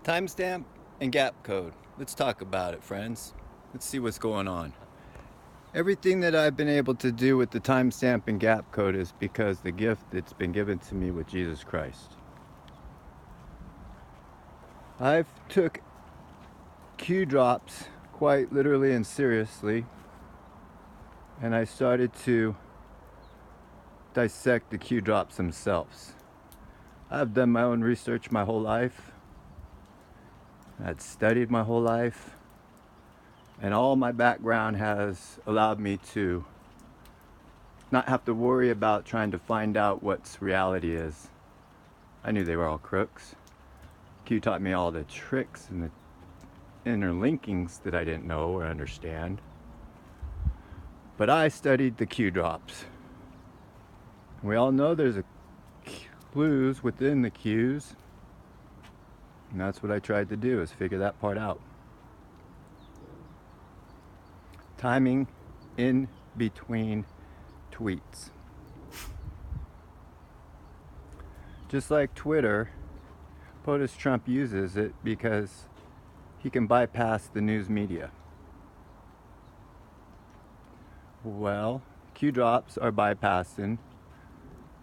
Timestamp and gap code. Let's talk about it, friends. Let's see what's going on. Everything that I've been able to do with the timestamp and gap code is because the gift that's been given to me with Jesus Christ. I've took Q drops quite literally and seriously, and I started to dissect the Q drops themselves. I've done my own research my whole life. I'd studied my whole life, and all my background has allowed me to not have to worry about trying to find out what reality is. I knew they were all crooks. Q taught me all the tricks and the interlinkings that I didn't know or understand. But I studied the Q drops. We all know there's clues within the Qs, and that's what I tried to do, is figure that part out. Timing in between tweets. Just like Twitter, POTUS Trump uses it because he can bypass the news media. Well, Q drops are bypassing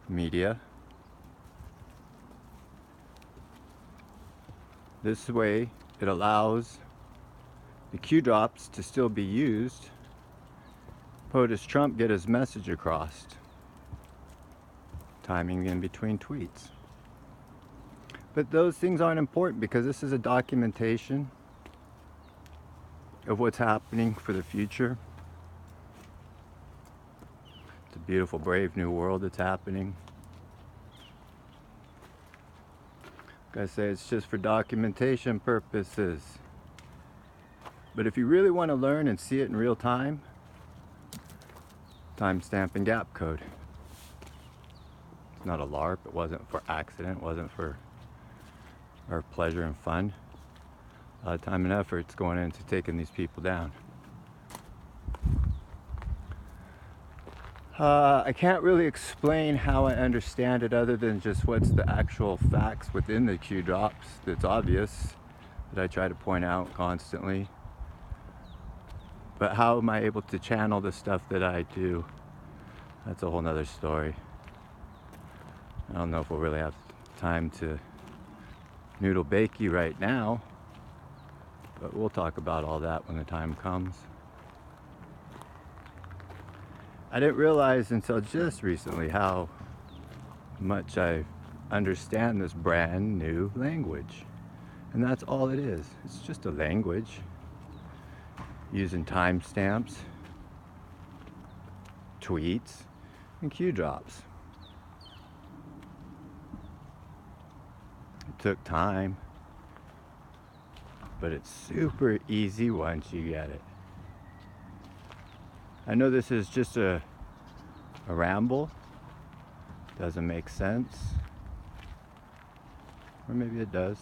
media. This way, it allows the Q drops to still be used. POTUS Trump get his message across. Timing in between tweets. But those things aren't important because this is a documentation of what's happening for the future. It's a beautiful, brave new world that's happening. Like I say, it's just for documentation purposes. But if you really want to learn and see it in real time, timestamp and gap code. It's not a LARP. It wasn't for accident. It wasn't for our pleasure and fun. A lot of time and effort's going into taking these people down. I can't really explain how I understand it other than just what's the actual facts within the Q drops that's obvious, that I try to point out constantly. But how am I able to channel the stuff that I do? That's a whole nother story. I don't know if we'll really have time to noodle bake you right now, but we'll talk about all that when the time comes. I didn't realize until just recently how much I understand this brand new language. And that's all it is. It's just a language using timestamps, tweets, and Q drops. It took time, but it's super easy once you get it. I know this is just a ramble, doesn't make sense, or maybe it does,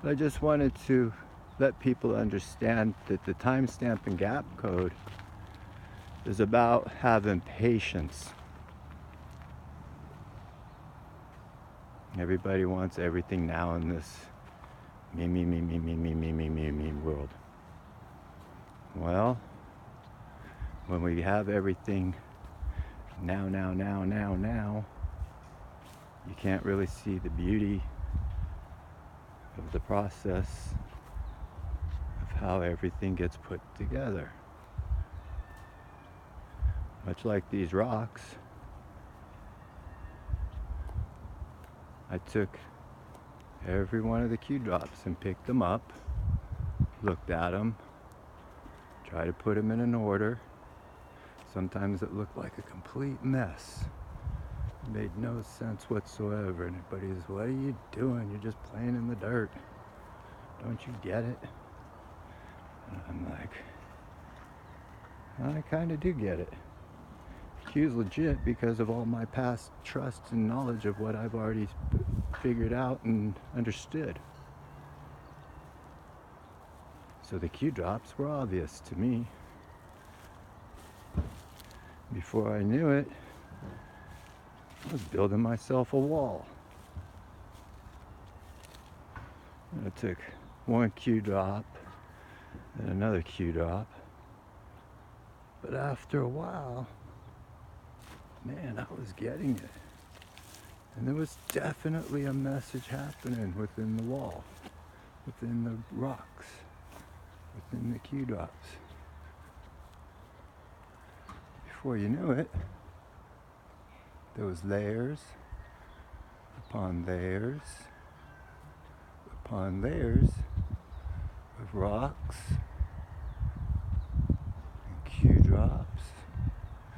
but I just wanted to let people understand that the timestamp and gap code is about having patience. Everybody wants everything now in this me world. Well, when we have everything now, you can't really see the beauty of the process of how everything gets put together. Much like these rocks, I took every one of the Q drops and picked them up, looked at them, tried to put them in an order. Sometimes it looked like a complete mess. It made no sense whatsoever. And everybody's, what are you doing? You're just playing in the dirt. Don't you get it? And I'm like, I kind of do get it. Q's legit because of all my past trust and knowledge of what I've already figured out and understood. So the Q drops were obvious to me. Before I knew it, I was building myself a wall. And I took one Q drop and another Q drop. But after a while, man, I was getting it. And there was definitely a message happening within the wall, within the rocks, within the Q drops. Before you knew it, there was layers upon layers upon layers of rocks and Q drops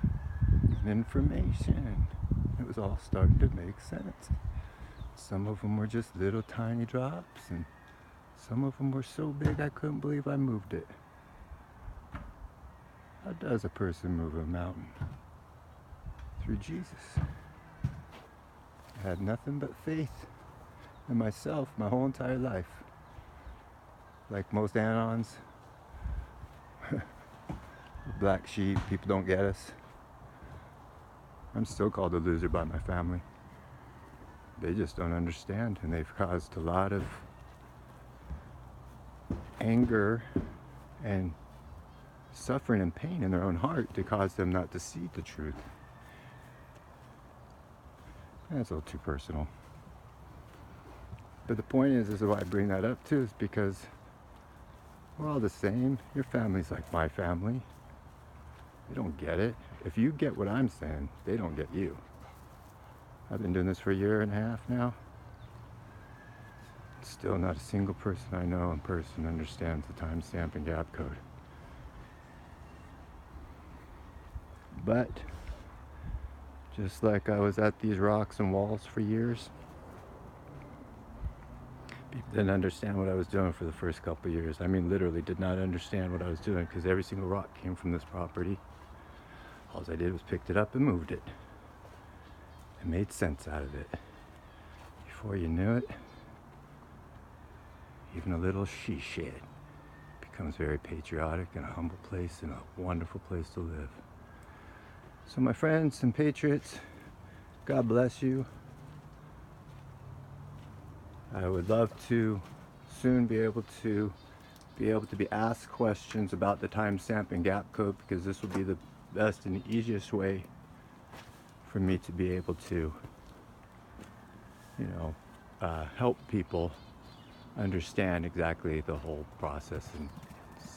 and information. It was all starting to make sense. Some of them were just little tiny drops, and some of them were so big I couldn't believe I moved it. How does a person move a mountain? Through Jesus. I had nothing but faith in myself my whole entire life. Like most Anons, black sheep, people don't get us. I'm still called a loser by my family. They just don't understand, and they've caused a lot of anger and suffering and pain in their own heart to cause them not to see the truth. That's a little too personal. But the point is why I bring that up too, is because we're all the same. Your family's like my family. They don't get it. If you get what I'm saying, they don't get you. I've been doing this for a year and a half now. Still not a single person I know in person understands the timestamp and gap code. But just like I was at these rocks and walls for years, people didn't understand what I was doing for the first couple of years. I mean, literally did not understand what I was doing, because every single rock came from this property. All I did was picked it up and moved it and made sense out of it. Before you knew it, even a little she shed becomes very patriotic and a humble place and a wonderful place to live. So my friends and patriots, God bless you. I would love to soon be able to be asked questions about the timestamp and gap code, because this will be the best and easiest way for me to be able to, help people understand exactly the whole process and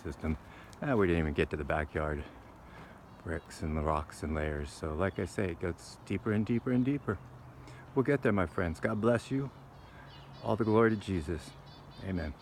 system. We didn't even get to the backyard bricks and the rocks and layers. So like I say, it gets deeper and deeper and deeper. We'll get there, my friends. God bless you. All the glory to Jesus. Amen.